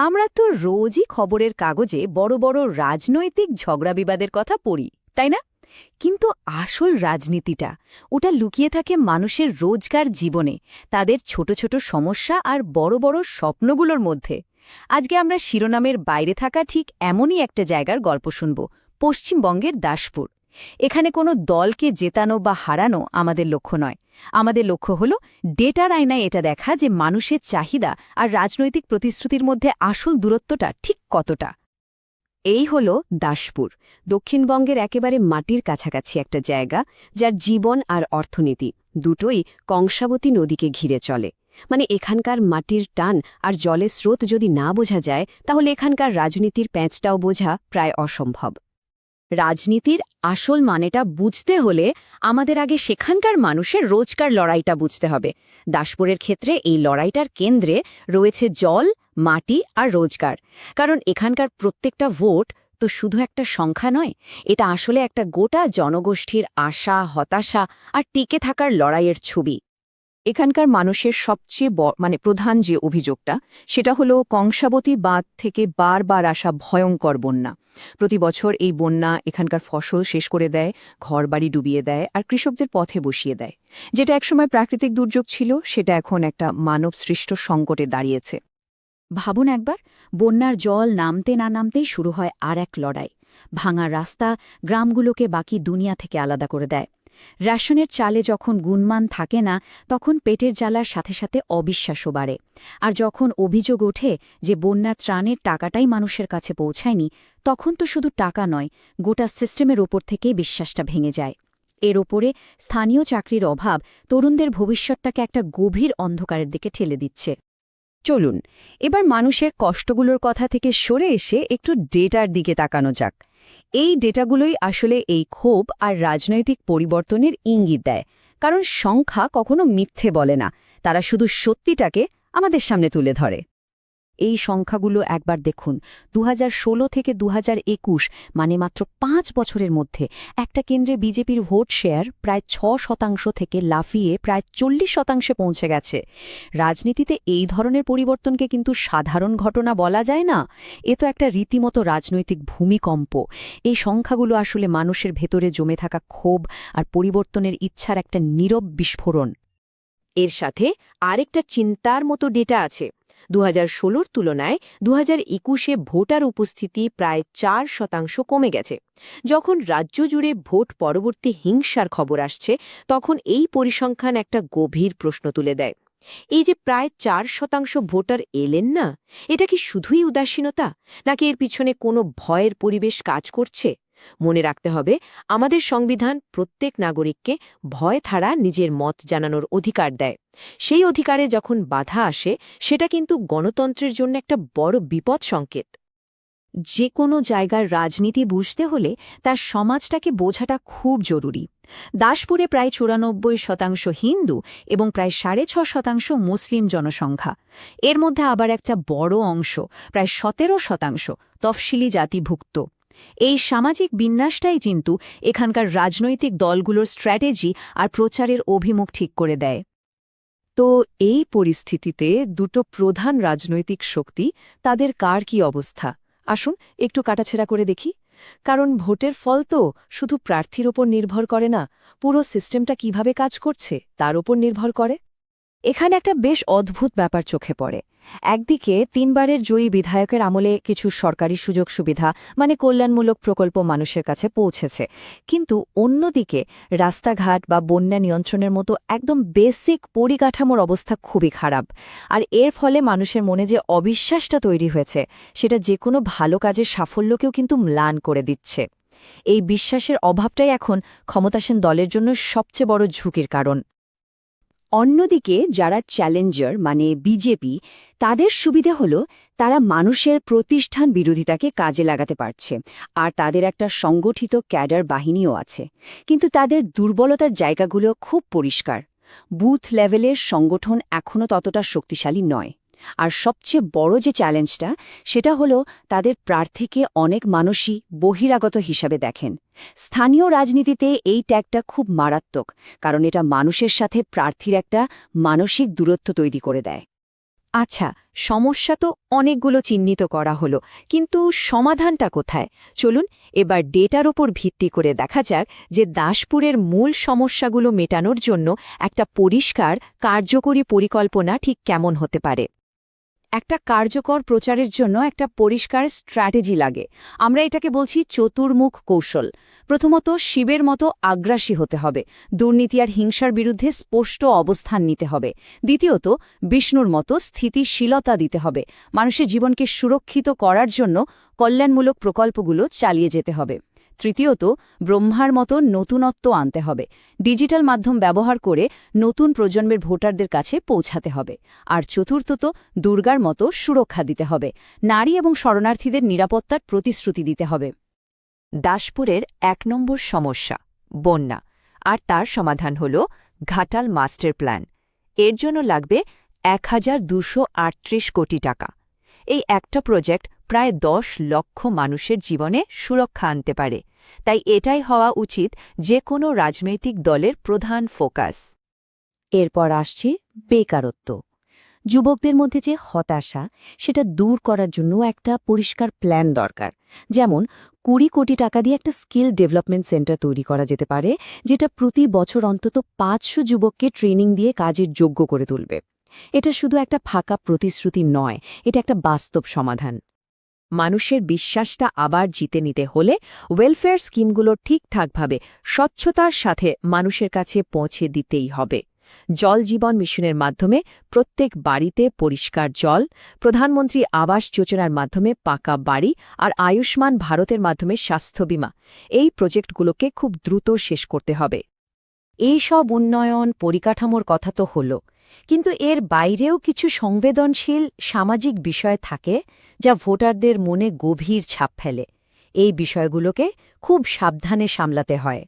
আমরা তো রোজই খবরের কাগজে বড় বড় রাজনৈতিক ঝগড়া বিবাদের কথা পড়ি, তাই না? কিন্তু আসল রাজনীতিটা ওটা লুকিয়ে থাকে মানুষের রোজকার জীবনে, তাদের ছোট ছোট সমস্যা আর বড় বড় স্বপ্নগুলোর মধ্যে। আজকে আমরা শিরোনামের বাইরে থাকা ঠিক এমনই একটা জায়গার গল্প শুনব, পশ্চিমবঙ্গের দাসপুর। এখানে কোনো দলকে জেতানো বা হারানো আমাদের লক্ষ্য নয়। আমাদের লক্ষ্য হল ডেটার আয়নায় এটা দেখা যে মানুষের চাহিদা আর রাজনৈতিক প্রতিশ্রুতির মধ্যে আসল দূরত্বটা ঠিক কতটা। এই হল দাসপুর, দক্ষিণবঙ্গের একেবারে মাটির কাছাকাছি একটা জায়গা, যার জীবন আর অর্থনীতি দুটোই কংসাবতী নদীকে ঘিরে চলে। মানে এখানকার মাটির টান আর জলের স্রোত যদি না বোঝা যায়, তাহলে এখানকার রাজনীতির প্যাঁচটাও বোঝা প্রায় অসম্ভব। রাজনীতির আসল মানেটা বুঝতে হলে আমাদের আগে সেখানকার মানুষের রোজকার লড়াইটা বুঝতে হবে। দাসপুরের ক্ষেত্রে এই লড়াইটার কেন্দ্রে রয়েছে জল, মাটি আর রোজগার। কারণ এখানকার প্রত্যেকটা ভোট তো শুধু একটা সংখ্যা নয়, এটা আসলে একটা গোটা জনগোষ্ঠীর আশা, হতাশা আর টিকে থাকার লড়াইয়ের ছবি। এখানকার মানুষের সবচেয়ে প্রধান যে অভিযোগটা, সেটা হলো কংসাবতী বাঁধ থেকে বারবার আসা ভয়ঙ্কর বন্যা। প্রতি বছর এই বন্যা এখানকার ফসল শেষ করে দেয়, ঘরবাড়ি ডুবিয়ে দেয় আর কৃষকদের পথে বসিয়ে দেয়। যেটা একসময় প্রাকৃতিক দুর্যোগ ছিল, সেটা এখন একটা মানবসৃষ্ট সংকটে দাঁড়িয়েছে। ভাবুন একবার, বন্যার জল নামতে না নামতেই শুরু হয় আর এক লড়াই। ভাঙা রাস্তা গ্রামগুলোকে বাকি দুনিয়া থেকে আলাদা করে দেয়। রেশনের চালে যখন গুণমান থাকে না, তখন পেটের জ্বালার সাথে সাথে অবিশ্বাসও বাড়ে। আর যখন অভিযোগ ওঠে যে বন্যার ত্রাণের টাকাটাই মানুষের কাছে পৌঁছায়নি, তখন তো শুধু টাকা নয়, গোটা সিস্টেমের ওপর থেকেই বিশ্বাসটা ভেঙে যায়। এর ওপরে স্থানীয় চাকরির অভাব তরুণদের ভবিষ্যৎটাকে একটা গভীর অন্ধকারের দিকে ঠেলে দিচ্ছে। চলুন এবার মানুষের কষ্টগুলোর কথা থেকে সরে এসে একটু ডেটার দিকে তাকানো যাক। এই ডেটাগুলোই আসলে এই ক্ষোভ আর রাজনৈতিক পরিবর্তনের ইঙ্গিত দেয়। কারণ সংখ্যা কখনো মিথ্যে বলে না, তারা শুধু সত্যিটাকে আমাদের সামনে তুলে ধরে। এই সংখ্যাগুলো একবার দেখুন। ২০১৬ থেকে ২০২১, মানে মাত্র ৫ বছরের মধ্যে একটা কেন্দ্রে বিজেপির ভোট শেয়ার প্রায় ৬% থেকে লাফিয়ে প্রায় ৪০% পৌঁছে গেছে। রাজনীতিতে এই ধরনের পরিবর্তনকে কিন্তু সাধারণ ঘটনা বলা যায় না, এ তো একটা রীতিমতো রাজনৈতিক ভূমিকম্প। এই সংখ্যাগুলো আসলে মানুষের ভেতরে জমে থাকা ক্ষোভ আর পরিবর্তনের ইচ্ছার একটা নীরব বিস্ফোরণ। এর সাথে আরেকটা চিন্তার মতো ডেটা আছে। ২০১৬-র তুলনায় ২০২১-এ ভোটার উপস্থিতি প্রায় ৪% কমে গেছে। যখন রাজ্য জুড়ে ভোট পরবর্তী হিংসার খবর আসছে, তখন এই পরিসংখ্যান একটা গভীর প্রশ্ন তুলে দেয়। এই যে প্রায় ৪% ভোটার এলেন না, এটা কি শুধুই উদাসীনতা, নাকি এর পিছনে কোনো ভয়ের পরিবেশ কাজ করছে? মনে রাখতে হবে, আমাদের সংবিধান প্রত্যেক নাগরিককে ভয় ছাড়া নিজের মত জানানোর অধিকার দেয়। সেই অধিকারে যখন বাধা আসে, সেটা কিন্তু গণতন্ত্রের জন্য একটা বড় বিপদ সংকেত। যে কোনো জায়গার রাজনীতি বুঝতে হলে তার সমাজটাকে বোঝাটা খুব জরুরি। দাসপুরে প্রায় ৯৪% হিন্দু এবং প্রায় ৬.৫% মুসলিম জনসংখ্যা। এর মধ্যে আবার একটা বড় অংশ, প্রায় ১৭% তফসিলি জাতিভুক্ত। এই সামাজিক বিন্যাসটাই কিন্তু এখানকার রাজনৈতিক দলগুলোর স্ট্র্যাটেজি আর প্রচারের অভিমুখ ঠিক করে দেয়। তো এই পরিস্থিতিতে দুটো প্রধান রাজনৈতিক শক্তি, তাদের কার কি অবস্থা, আসুন একটু কাটাছেড়া করে দেখি। কারণ ভোটের ফল তো শুধু প্রার্থীর ওপর নির্ভর করে না, পুরো সিস্টেমটা কিভাবে কাজ করছে তার ওপর নির্ভর করে। এখানে একটা বেশ অদ্ভুত ব্যাপার চোখে পড়ে। একদিকে ৩ বারের জয়ী বিধায়কের আমলে কিছু সরকারি সুযোগ সুবিধা, মানে কল্যাণমূলক প্রকল্প মানুষের কাছে পৌঁছেছে, কিন্তু অন্যদিকে রাস্তাঘাট বা বন্যা নিয়ন্ত্রণের মতো একদম বেসিক পরিকাঠামোর অবস্থা খুবই খারাপ। আর এর ফলে মানুষের মনে যে অবিশ্বাসটা তৈরি হয়েছে, সেটা যে কোনো ভালো কাজের সাফল্যকেও কিন্তু ম্লান করে দিচ্ছে। এই বিশ্বাসের অভাবটাই এখন ক্ষমতাসীন দলের জন্য সবচেয়ে বড় ঝুঁকির কারণ। অন্যদিকে যারা চ্যালেঞ্জার, মানে বিজেপি, তাদের সুবিধে হল তারা মানুষের প্রতিষ্ঠান বিরোধিতাকে কাজে লাগাতে পারছে, আর তাদের একটা সংগঠিত ক্যাডার বাহিনীও আছে। কিন্তু তাদের দুর্বলতার জায়গাগুলো খুব পরিষ্কার। বুথ লেভেলের সংগঠন এখনও ততটা শক্তিশালী নয়। আর সবচেয়ে বড় যে চ্যালেঞ্জটা, সেটা হলো তাদের প্রার্থীকে অনেক মানুষই বহিরাগত হিসাবে দেখেন। স্থানীয় রাজনীতিতে এই ট্যাগটা খুব মারাত্মক, কারণ এটা মানুষের সাথে প্রার্থীর একটা মানসিক দূরত্ব তৈরি করে দেয়। আচ্ছা, সমস্যা তো অনেকগুলো চিহ্নিত করা হলো, কিন্তু সমাধানটা কোথায়? চলুন এবার ডেটার ওপর ভিত্তি করে দেখা যাক যে দাসপুরের মূল সমস্যাগুলো মেটানোর জন্য একটা পরিষ্কার, কার্যকরী পরিকল্পনা ঠিক কেমন হতে পারে। একটা কার্যকর প্রচারের জন্য একটা পরিষ্কার স্ট্র্যাটেজি লাগে। আমরা এটাকে বলছি চতুর্মুখ কৌশল। প্রথমত, শিবের মতো আগ্রাসী হতে হবে, দুর্নীতি আর হিংসার বিরুদ্ধে স্পষ্ট অবস্থান নিতে হবে। দ্বিতীয়ত, বিষ্ণুর মতো স্থিতিশীলতা দিতে হবে, মানুষের জীবনকে সুরক্ষিত করার জন্য কল্যাণমূলক প্রকল্পগুলো চালিয়ে যেতে হবে। তৃতীয়ত, ব্রহ্মার মতো নতুনত্ব আনতে হবে, ডিজিটাল মাধ্যম ব্যবহার করে নতুন প্রজন্মের ভোটারদের কাছে পৌঁছাতে হবে। আর চতুর্থত, দুর্গার মতো সুরক্ষা দিতে হবে, নারী এবং শরণার্থীদের নিরাপত্তার প্রতিশ্রুতি দিতে হবে। দাসপুরের ১ নম্বর সমস্যা বন্যা, আর তার সমাধান হল ঘাটাল মাস্টার প্ল্যান। এর জন্য লাগবে ১,২৩৮ কোটি টাকা। এই একটা প্রজেক্ট প্রায় ১০ লক্ষ মানুষের জীবনে সুরক্ষা আনতে পারে, তাই এটাই হওয়া উচিত যে কোনো রাজনৈতিক দলের প্রধান ফোকাস। এরপর আসছে বেকারত্ব। যুবকদের মধ্যে যে হতাশা, সেটা দূর করার জন্য একটা পরিষ্কার প্ল্যান দরকার। যেমন ২০ কোটি টাকা দিয়ে একটা স্কিল ডেভেলপমেন্ট সেন্টার তৈরি করা যেতে পারে, যেটা প্রতি বছর অন্তত ৫০০ যুবককে ট্রেনিং দিয়ে কাজের যোগ্য করে তুলবে। এটা শুধু একটা ফাঁকা প্রতিশ্রুতি নয়, এটা একটা বাস্তব সমাধান। মানুষের বিশ্বাসটা আবার জিতে নিতে হলে ওয়েলফেয়ার স্কিমগুলো ঠিকঠাকভাবে স্বচ্ছতার সাথে মানুষের কাছে পৌঁছে দিতেই হবে। জল জীবন মিশনের মাধ্যমে প্রত্যেক বাড়িতে পরিষ্কার জল, প্রধানমন্ত্রী আবাস যোজনার মাধ্যমে পাকা বাড়ি আর আয়ুষ্মান ভারতের মাধ্যমে স্বাস্থ্য বীমা, এই প্রজেক্টগুলোকে খুব দ্রুত শেষ করতে হবে। এই সব উন্নয়ন পরিকাঠামোর কথা তো হল, কিন্তু এর বাইরেও কিছু সংবেদনশীল সামাজিক বিষয় থাকে যা ভোটারদের মনে গভীর ছাপ ফেলে। এই বিষয়গুলোকে খুব সাবধানে সামলাতে হয়।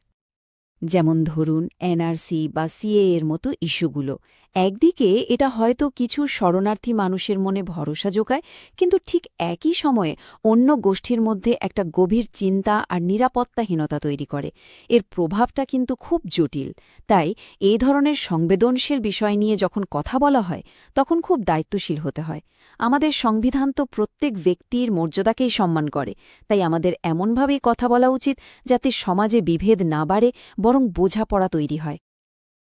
যেমন ধরুন এনআরসি বা সিএ এর মতো ইস্যুগুলো। একদিকে এটা হয়তো কিছু শরণার্থী মানুষের মনে ভরসা যোগায়, কিন্তু ঠিক একই সময়ে অন্য গোষ্ঠীর মধ্যে একটা গভীর চিন্তা আর নিরাপত্তাহীনতা তৈরি করে। এর প্রভাবটা কিন্তু খুব জটিল। তাই এই ধরনের সংবেদনশীল বিষয় নিয়ে যখন কথা বলা হয়, তখন খুব দায়িত্বশীল হতে হয়। আমাদের সংবিধান তো প্রত্যেক ব্যক্তির মর্যাদাকেই সম্মান করে, তাই আমাদের এমনভাবেই কথা বলা উচিত যাতে সমাজে বিভেদ না বাড়ে, বরং বোঝাপড়া তৈরি হয়।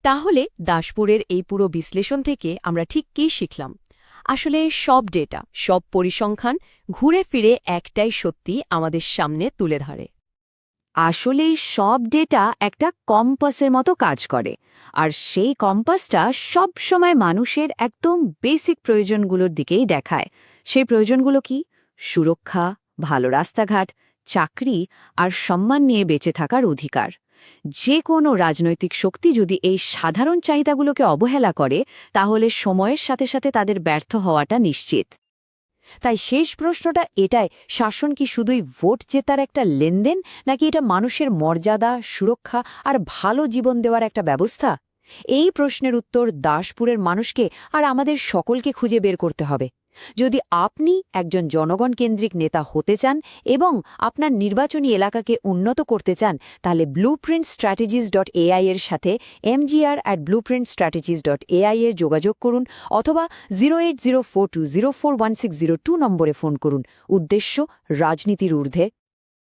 তাহলে দাসপুরের এই পুরো বিশ্লেষণ থেকে আমরা ঠিক কী শিখলাম? আসলে সব ডেটা, সব পরিসংখ্যান ঘুরে ফিরে একটাই সত্যি আমাদের সামনে তুলে ধরে। আসলেই সব ডেটা একটা কম্পাসের মতো কাজ করে, আর সেই কম্পাসটা সব সময় মানুষের একদম বেসিক প্রয়োজনগুলোর দিকেই দেখায়। সেই প্রয়োজনগুলো কি? সুরক্ষা, ভালো রাস্তাঘাট, চাকরি আর সম্মান নিয়ে বেঁচে থাকার অধিকার। যে কোনো রাজনৈতিক শক্তি যদি এই সাধারণ চাহিদাগুলোকে অবহেলা করে, তাহলে সময়ের সাথে সাথে তাদের ব্যর্থ হওয়াটা নিশ্চিত। তাই শেষ প্রশ্নটা এটাই, শাসন কি শুধুই ভোট জেতার একটা লেনদেন, নাকি এটা মানুষের মর্যাদা, সুরক্ষা আর ভালো জীবন দেওয়ার একটা ব্যবস্থা? এই প্রশ্নের উত্তর দাসপুরের মানুষকে আর আমাদের সকলকে খুঁজে বের করতে হবে। যদি আপনি একজন জনগণকেন্দ্রিক নেতা হতে চান এবং আপনার নির্বাচনী এলাকাকে উন্নত করতে চান, তাহলে blueprintstrategies.ai এর সাথে mgr@blueprintstrategies.ai এর যোগাযোগ করুন, অথবা 08042041602 নম্বরে ফোন করুন। উদ্দেশ্য রাজনীতির ঊর্ধ্বে।